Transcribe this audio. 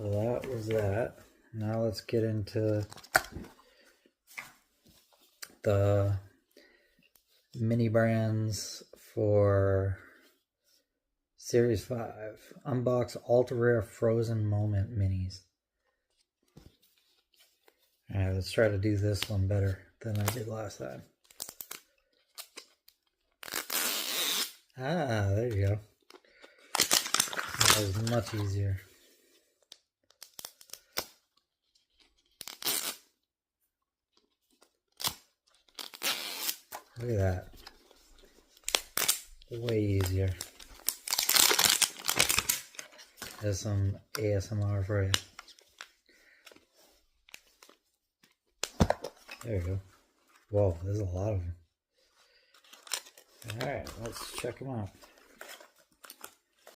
So that was that. Now let's get into the mini brands for Series 5. Unbox Ultra Rare Frozen Moment Minis. Alright, let's try to do this one better than I did last time. Ah, there you go. That was much easier. Look at that. Way easier. There's some ASMR for you. There you go. Whoa, there's a lot of them. Alright, let's check them out.